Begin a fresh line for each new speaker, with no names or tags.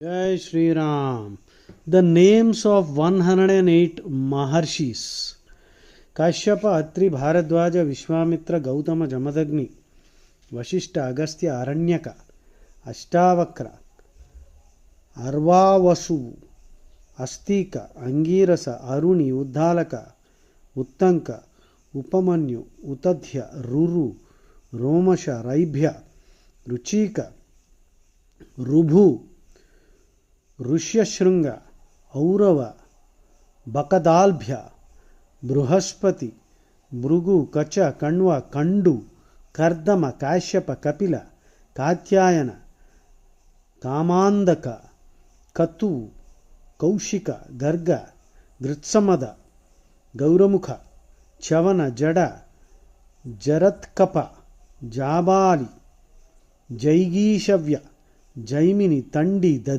Jai Shri Ram. The names of 108 Maharshis: Kashyapa, Atri, Bharadwaja, Vishwamitra, Gautama, Jamadagni, Vashishta, Agastya, Aranyaka, Ashtavakra, Arvavasu, Astika, Angirasa, Aruni, Uddalaka, Uttanka, Upamanyu, Utadhya, Ruru, Romasha, Raibhya, Ruchika, Rubhu, Rishyashringa, ಔರವ, Bakadalbhya, Brihaspati, Bhrigu, ಕಚ, Kanva, ಕಂಡು, ಕರ್ದಮ, ಕಾಶ್ಯಪ, ಕಪಿಲ, ಕಾತ್ಯಾಯನ, ಕಾಮಾಂಧಕ, ಕತು, ಕೌಶಿಕ, ಗರ್ಗ, ಗೃತ್ಸಮದ, ಗೌರಮುಖ, ಚವನ, ಜಡ, ಜರತ್ಕಪ, ಜಾಬಾಲಿ, ಜೈಗೀಷವ್ಯ, ಜೈಮಿನಿ, ತಂಡಿ, ದಧಿ.